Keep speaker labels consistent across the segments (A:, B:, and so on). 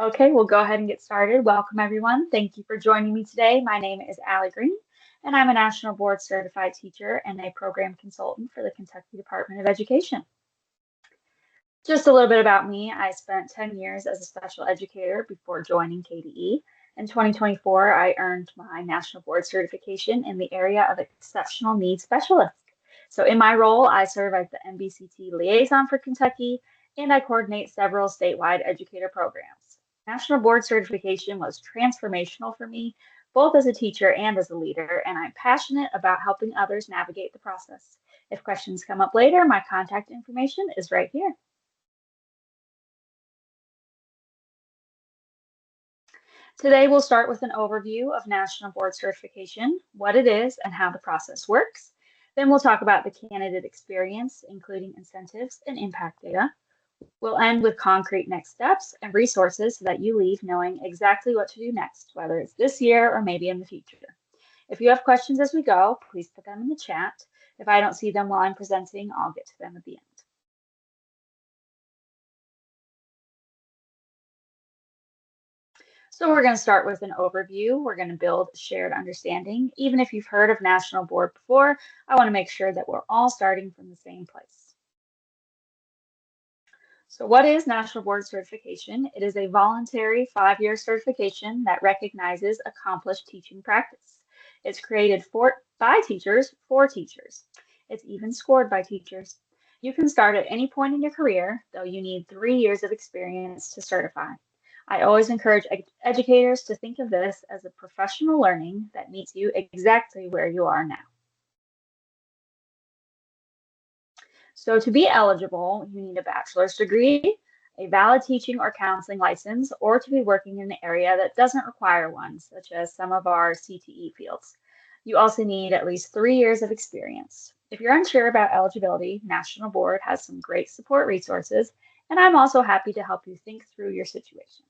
A: Okay, we'll go ahead and get started. Welcome, everyone. Thank you for joining me today. My name is Allie Green, and I'm a National Board Certified Teacher and a Program Consultant for the Kentucky Department of Education. Just a little bit about me. I spent 10 years as a special educator before joining KDE. In 2024, I earned my National Board Certification in the area of Exceptional Needs Specialist. So in my role, I serve as the NBCT liaison for Kentucky, and I coordinate several statewide educator programs. National Board Certification was transformational for me, both as a teacher and as a leader, and I'm passionate about helping others navigate the process. If questions come up later, my contact information is right here. Today, we'll start with an overview of National Board Certification, what it is, and how the process works. Then we'll talk about the candidate experience, including incentives and impact data. We'll end with concrete next steps and resources so that you leave knowing exactly what to do next, whether it's this year or maybe in the future. If you have questions as we go, please put them in the chat. If I don't see them while I'm presenting, I'll get to them at the end. So we're going to start with an overview. We're going to build shared understanding. Even if you've heard of National Board before, I want to make sure that we're all starting from the same place. So what is National Board Certification? It is a voluntary 5-year certification that recognizes accomplished teaching practice. It's created by teachers for teachers. It's even scored by teachers. You can start at any point in your career, though you need 3 years of experience to certify. I always encourage educators to think of this as a professional learning that meets you exactly where you are now. So to be eligible, you need a bachelor's degree, a valid teaching or counseling license, or to be working in an area that doesn't require one, such as some of our CTE fields. You also need at least 3 years of experience. If you're unsure about eligibility, National Board has some great support resources, and I'm also happy to help you think through your situation.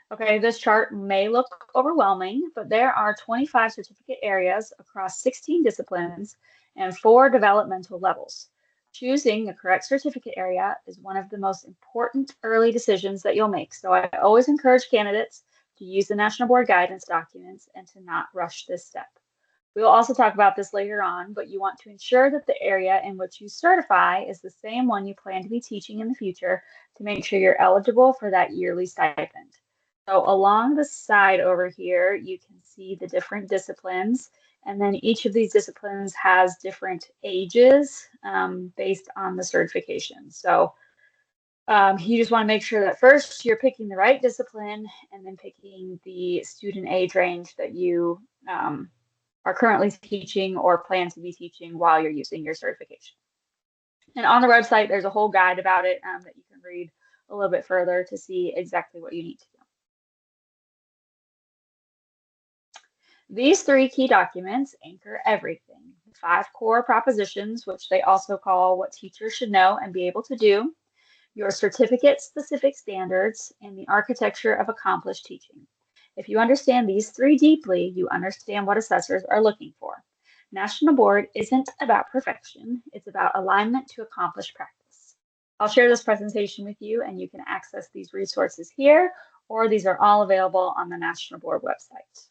A: Okay, this chart may look overwhelming, but there are 25 certificate areas across 16 disciplines and 4 developmental levels. Choosing the correct certificate area is one of the most important early decisions that you'll make. So I always encourage candidates to use the National Board guidance documents and to not rush this step. We will also talk about this later on, but you want to ensure that the area in which you certify is the same one you plan to be teaching in the future to make sure you're eligible for that yearly stipend. So along the side over here, you can see the different disciplines, and then each of these disciplines has different ages based on the certification. So you just want to make sure that first you're picking the right discipline and then picking the student age range that you are currently teaching or plan to be teaching while you're using your certification. And on the website, there's a whole guide about it that you can read a little bit further to see exactly what you need to do. These 3 key documents anchor everything. 5 core propositions, which they also call what teachers should know and be able to do, your certificate-specific standards, and the architecture of accomplished teaching. If you understand these 3 deeply, you understand what assessors are looking for. National Board isn't about perfection, it's about alignment to accomplished practice. I'll share this presentation with you and you can access these resources here, or these are all available on the National Board website.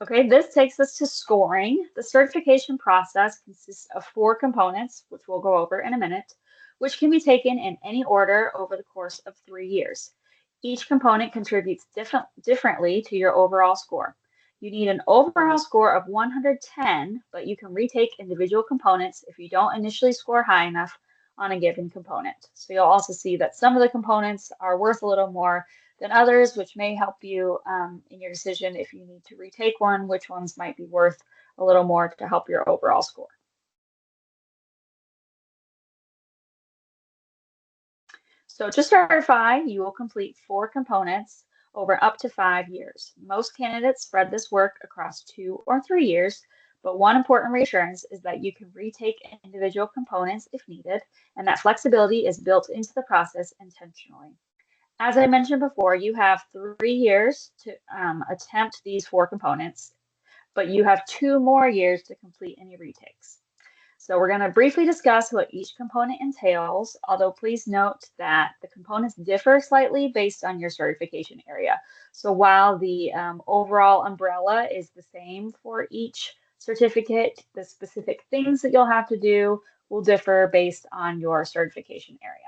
A: Okay, this takes us to scoring. The certification process consists of 4 components, which we'll go over in a minute, which can be taken in any order over the course of 3 years. Each component contributes differently to your overall score. You need an overall score of 110, but you can retake individual components if you don't initially score high enough on a given component. So you'll also see that some of the components are worth a little more than others, which may help you in your decision if you need to retake one, which ones might be worth a little more to help your overall score. So to certify, you will complete 4 components over up to 5 years. Most candidates spread this work across 2 or 3 years, but one important reassurance is that you can retake individual components if needed, and that flexibility is built into the process intentionally. As I mentioned before, you have 3 years to attempt these 4 components, but you have 2 more years to complete any retakes. So we're going to briefly discuss what each component entails, although please note that the components differ slightly based on your certification area. So while the overall umbrella is the same for each certificate, the specific things that you'll have to do will differ based on your certification area.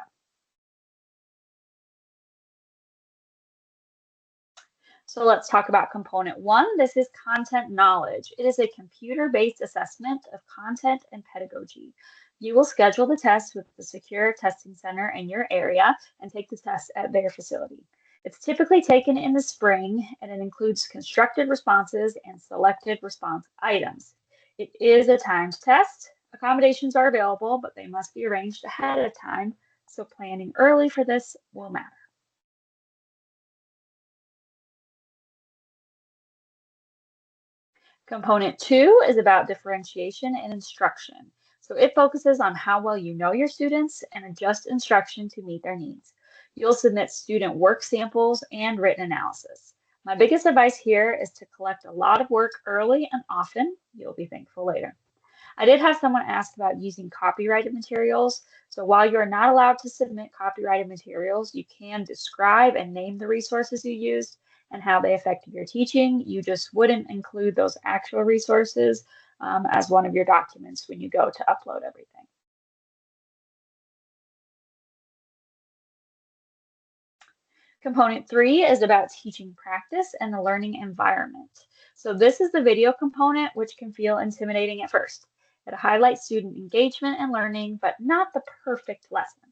A: So let's talk about component one. This is content knowledge. It is a computer-based assessment of content and pedagogy. You will schedule the test with the secure testing center in your area and take the test at their facility. It's typically taken in the spring and it includes constructed responses and selected response items. It is a timed test. Accommodations are available, but they must be arranged ahead of time, so planning early for this will matter. Component two is about differentiation and instruction. So it focuses on how well you know your students and adjust instruction to meet their needs. You'll submit student work samples and written analysis. My biggest advice here is to collect a lot of work early and often. You'll be thankful later. I did have someone ask about using copyrighted materials. So while you're not allowed to submit copyrighted materials, you can describe and name the resources you used and how they affected your teaching. You just wouldn't include those actual resources as one of your documents when you go to upload everything. Component three is about teaching practice and the learning environment. So this is the video component, which can feel intimidating at first. It highlights student engagement and learning, but not the perfect lesson.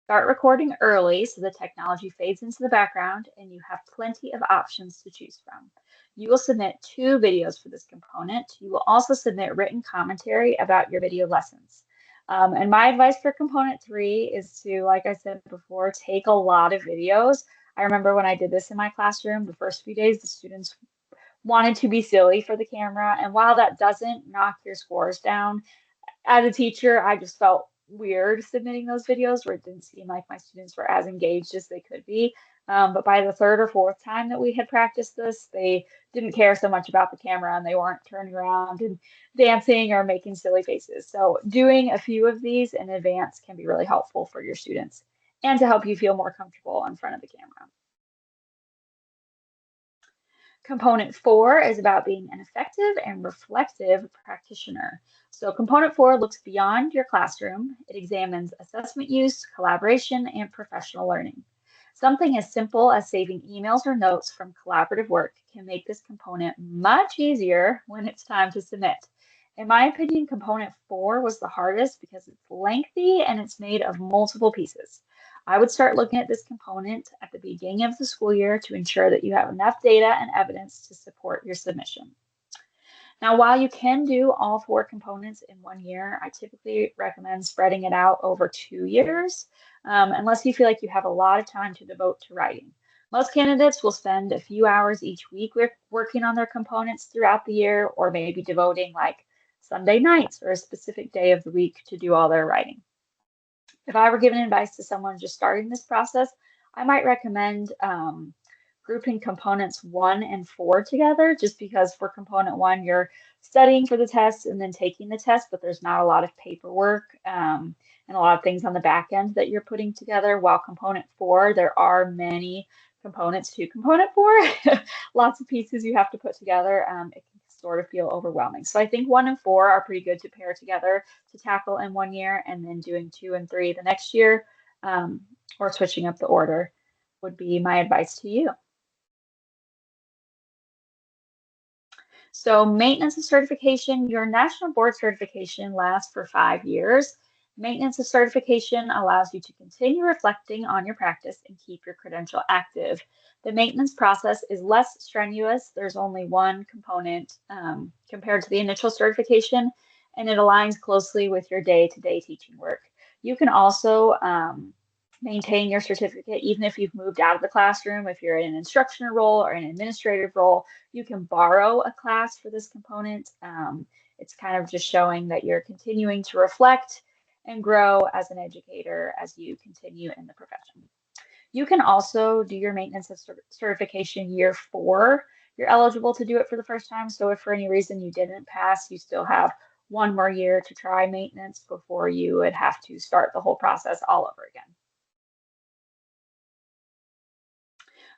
A: Start recording early so the technology fades into the background and you have plenty of options to choose from. You will submit 2 videos for this component. You will also submit written commentary about your video lessons. And my advice for component 3 is to, like I said before, take a lot of videos. I remember when I did this in my classroom, the first few days, the students wanted to be silly for the camera. And while that doesn't knock your scores down, as a teacher, I just felt weird submitting those videos where it didn't seem like my students were as engaged as they could be. But by the third or fourth time that we had practiced this, they didn't care so much about the camera and they weren't turning around and dancing or making silly faces. So doing a few of these in advance can be really helpful for your students and to help you feel more comfortable in front of the camera. Component 4 is about being an effective and reflective practitioner. So component 4 looks beyond your classroom. It examines assessment use, collaboration, and professional learning. Something as simple as saving emails or notes from collaborative work can make this component much easier when it's time to submit. In my opinion, component 4 was the hardest because it's lengthy and it's made of multiple pieces. I would start looking at this component at the beginning of the school year to ensure that you have enough data and evidence to support your submission. Now, while you can do all 4 components in 1 year, I typically recommend spreading it out over 2 years, unless you feel like you have a lot of time to devote to writing. Most candidates will spend a few hours each week working on their components throughout the year, or maybe devoting like Sunday nights or a specific day of the week to do all their writing. If I were giving advice to someone just starting this process, I might recommend grouping components 1 and 4 together, just because for component 1, you're studying for the test and then taking the test, but there's not a lot of paperwork and a lot of things on the back end that you're putting together. While component 4, there are many components to component 4, lots of pieces you have to put together. It can sort of feel overwhelming. So I think 1 and 4 are pretty good to pair together to tackle in 1 year, and then doing 2 and 3 the next year, or switching up the order would be my advice to you. So maintenance of certification, your national board certification lasts for 5 years. Maintenance of certification allows you to continue reflecting on your practice and keep your credential active. The maintenance process is less strenuous. There's only one component compared to the initial certification, and it aligns closely with your day-to-day teaching work. You can also maintain your certificate even if you've moved out of the classroom. If you're in an instructional role or an administrative role, you can borrow a class for this component. It's kind of just showing that you're continuing to reflect and grow as an educator as you continue in the profession. You can also do your maintenance of certification year 4. You're eligible to do it for the first time. So if for any reason you didn't pass, you still have one more year to try maintenance before you would have to start the whole process all over again.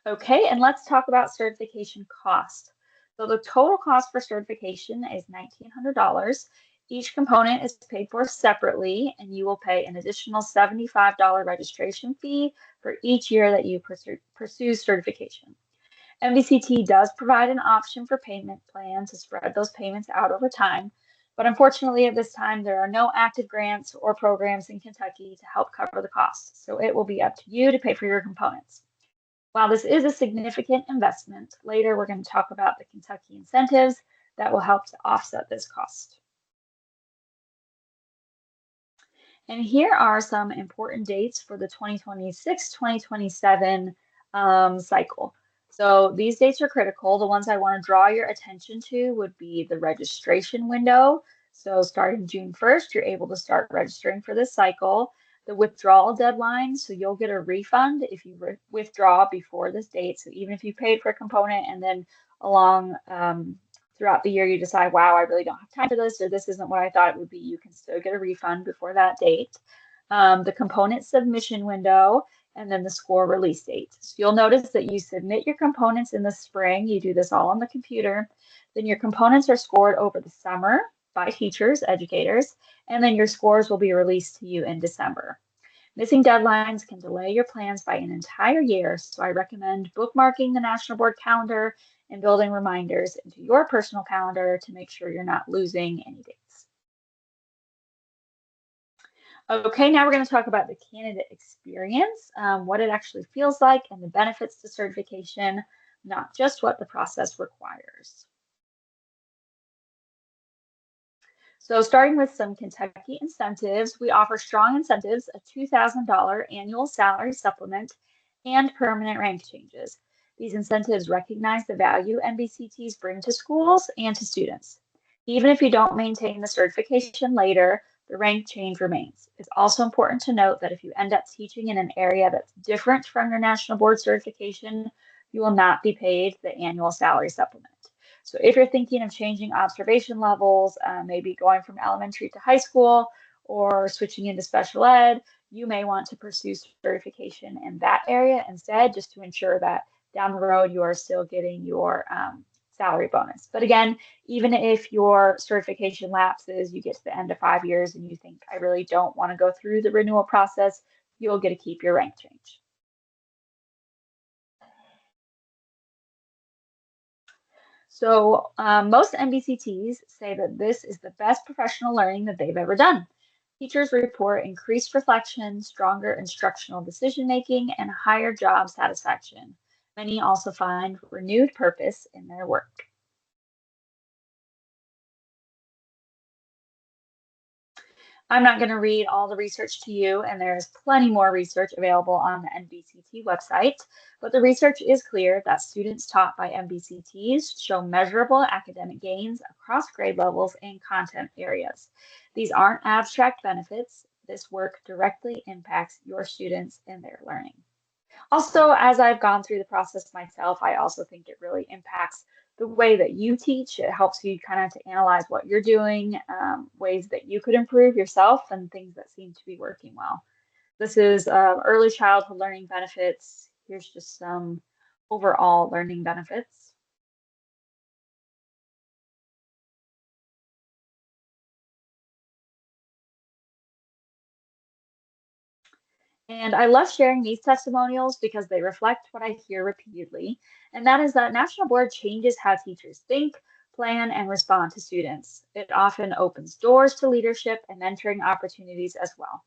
A: Okay, and let's talk about certification cost. So the total cost for certification is $1,900. Each component is paid for separately, and you will pay an additional $75 registration fee for each year that you pursue certification. NBCT does provide an option for payment plan to spread those payments out over time, but unfortunately at this time there are no active grants or programs in Kentucky to help cover the costs, so it will be up to you to pay for your components. While this is a significant investment, later we're going to talk about the Kentucky incentives that will help to offset this cost. And here are some important dates for the 2026-2027 cycle. So these dates are critical. The ones I want to draw your attention to would be the registration window. So starting June 1st, you're able to start registering for this cycle. The withdrawal deadline, so you'll get a refund if you withdraw before this date. So even if you paid for a component and then along throughout the year you decide, wow, I really don't have time for this, or this isn't what I thought it would be, you can still get a refund before that date. The component submission window, and then the score release date. So you'll notice that you submit your components in the spring. You do this all on the computer. Then your components are scored over the summer by teachers, educators, and then your scores will be released to you in December. Missing deadlines can delay your plans by an entire year, so I recommend bookmarking the National Board calendar and building reminders into your personal calendar to make sure you're not losing any dates. Okay, now we're going to talk about the candidate experience, what it actually feels like, and the benefits to certification, not just what the process requires. So starting with some Kentucky incentives, we offer strong incentives, a $2,000 annual salary supplement, and permanent rank changes. These incentives recognize the value NBCTs bring to schools and to students. Even if you don't maintain the certification later, the rank change remains. It's also important to note that if you end up teaching in an area that's different from your national board certification, you will not be paid the annual salary supplement. So if you're thinking of changing observation levels, maybe going from elementary to high school or switching into special ed, you may want to pursue certification in that area instead, just to ensure that down the road you are still getting your salary bonus. But again, even if your certification lapses, you get to the end of 5 years and you think, I really don't want to go through the renewal process, you'll get to keep your rank change. So most NBCTs say that this is the best professional learning that they've ever done. Teachers report increased reflection, stronger instructional decision making, and higher job satisfaction. Many also find renewed purpose in their work. I'm not going to read all the research to you, and there's plenty more research available on the NBCT website, but the research is clear that students taught by NBCTs show measurable academic gains across grade levels and content areas. These aren't abstract benefits. This work directly impacts your students and their learning. Also, as I've gone through the process myself, I also think it really impacts the way that you teach. It helps you kind of to analyze what you're doing, ways that you could improve yourself, and things that seem to be working well. This is early childhood learning benefits. Here's just some overall learning benefits. And I love sharing these testimonials because they reflect what I hear repeatedly, and that is that National Board changes how teachers think, plan, and respond to students. It often opens doors to leadership and mentoring opportunities as well.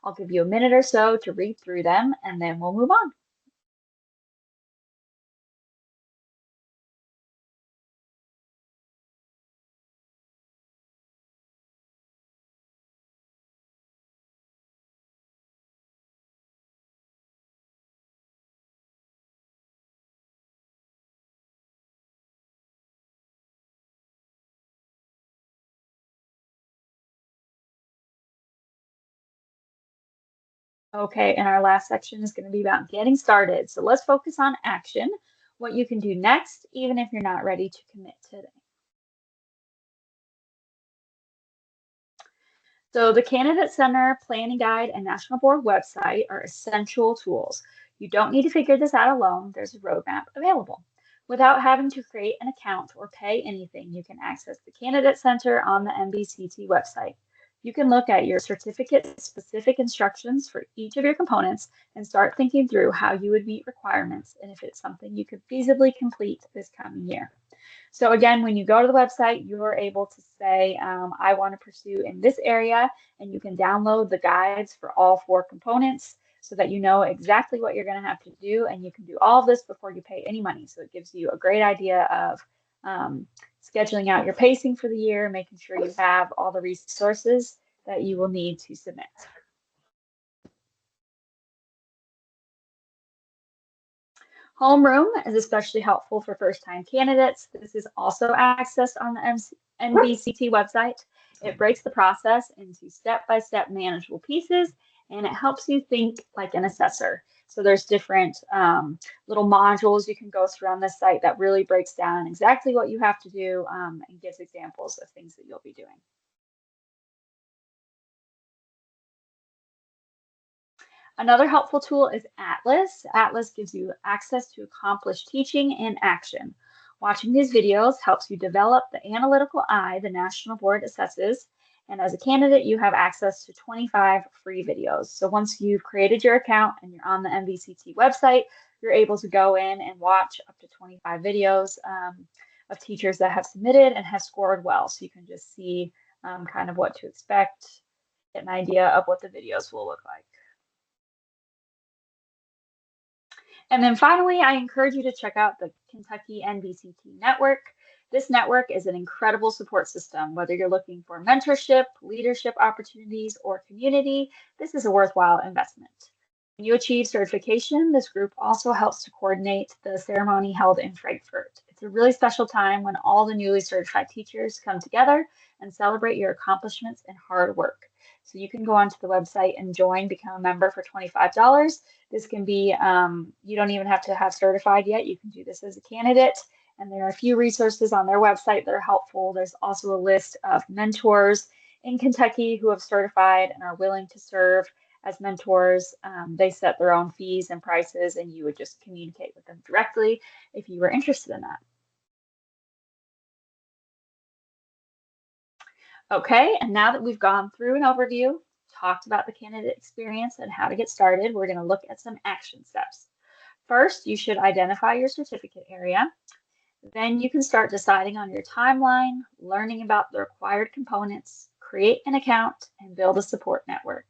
A: I'll give you a minute or so to read through them, and then we'll move on. Okay, and our last section is going to be about getting started. So let's focus on action, what you can do next, even if you're not ready to commit today. So the Candidate Center, Planning Guide, and National Board website are essential tools. You don't need to figure this out alone. There's a roadmap available. Without having to create an account or pay anything, you can access the Candidate Center on the NBCT website. You can look at your certificate-specific instructions for each of your components and start thinking through how you would meet requirements and if it's something you could feasibly complete this coming year. So again, when you go to the website, you're able to say, I want to pursue in this area, and you can download the guides for all 4 components so that you know exactly what you're going to have to do, and you can do all of this before you pay any money. So it gives you a great idea of scheduling out your pacing for the year, making sure you have all the resources that you will need to submit. Homeroom is especially helpful for first-time candidates. This is also accessed on the NBCT website. It breaks the process into step-by-step manageable pieces, and it helps you think like an assessor. So there's different little modules you can go through on this site that really breaks down exactly what you have to do and gives examples of things that you'll be doing. Another helpful tool is Atlas. Atlas gives you access to accomplished teaching and action. Watching these videos helps you develop the analytical eye the National Board assesses. And as a candidate, you have access to 25 free videos. So once you've created your account and you're on the NBCT website, you're able to go in and watch up to 25 videos of teachers that have submitted and have scored well. So you can just see kind of what to expect, get an idea of what the videos will look like. And then finally, I encourage you to check out the Kentucky NBCT Network. This network is an incredible support system. Whether you're looking for mentorship, leadership opportunities, or community, this is a worthwhile investment. When you achieve certification, this group also helps to coordinate the ceremony held in Frankfurt. It's a really special time when all the newly certified teachers come together and celebrate your accomplishments and hard work. So you can go onto the website and join, become a member for $25. This can be, you don't even have to have certified yet. You can do this as a candidate. And there are a few resources on their website that are helpful. There's also a list of mentors in Kentucky who have certified and are willing to serve as mentors. They set their own fees and prices, and you would just communicate with them directly if you were interested in that. Okay, and now that we've gone through an overview, talked about the candidate experience and how to get started, we're going to look at some action steps. First, you should identify your certificate area. Then you can start deciding on your timeline, learning about the required components, create an account, and build a support network.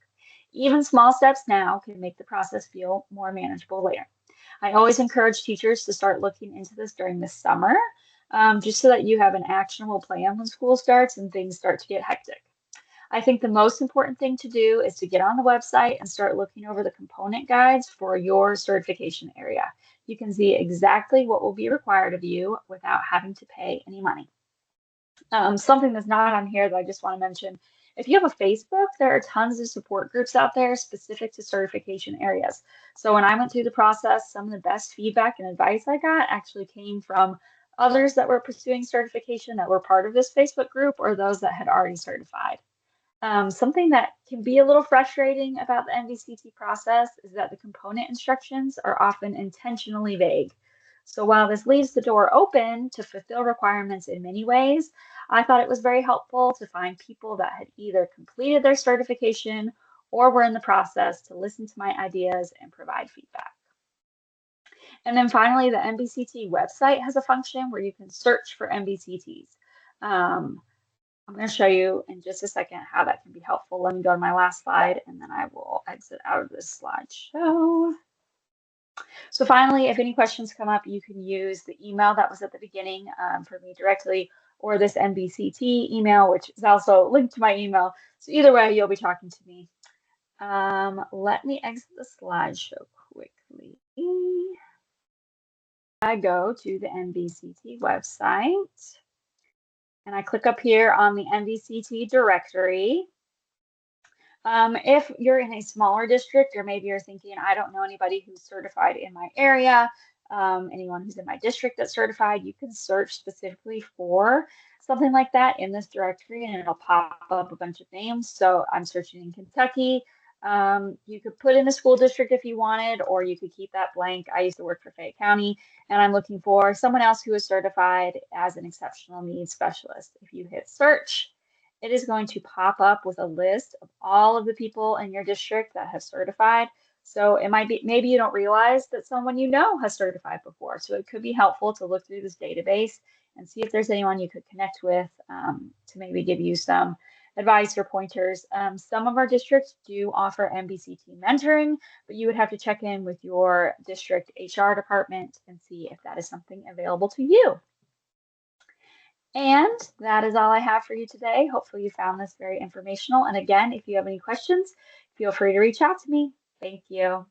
A: Even small steps now can make the process feel more manageable later. I always encourage teachers to start looking into this during the summer, just so that you have an actionable plan when school starts and things start to get hectic. I think the most important thing to do is to get on the website and start looking over the component guides for your certification area. You can see exactly what will be required of you without having to pay any money. Something that's not on here that I just want to mention, if you have a Facebook, there are tons of support groups out there specific to certification areas. So when I went through the process, some of the best feedback and advice I got actually came from others that were pursuing certification that were part of this Facebook group or those that had already certified. Something that can be a little frustrating about the NBCT process is that the component instructions are often intentionally vague. So while this leaves the door open to fulfill requirements in many ways, I thought it was very helpful to find people that had either completed their certification or were in the process to listen to my ideas and provide feedback. And then finally, the NBCT website has a function where you can search for NBCTs. I'm going to show you in just a second how that can be helpful. Let me go to my last slide and then I will exit out of this slideshow. So finally, if any questions come up, you can use the email that was at the beginning for me directly or this NBCT email, which is also linked to my email. So either way, you'll be talking to me. Let me exit the slideshow quickly. I go to the NBCT website. And I click up here on the NBCT directory. If you're in a smaller district, or maybe you're thinking, I don't know anybody who's certified in my area, anyone who's in my district that's certified, you can search specifically for something like that in this directory and it'll pop up a bunch of names. So I'm searching in Kentucky. You could put in a school district if you wanted, or you could keep that blank. I used to work for Fayette County and I'm looking for someone else who is certified as an exceptional needs specialist. If you hit search, it is going to pop up with a list of all of the people in your district that have certified. So it might be, maybe you don't realize that someone you know has certified before. So it could be helpful to look through this database and see if there's anyone you could connect with to maybe give you some advice or pointers. Some of our districts do offer NBCT mentoring, but you would have to check in with your district HR department and see if that is something available to you. And that is all I have for you today. Hopefully you found this very informational. And again, if you have any questions, feel free to reach out to me. Thank you.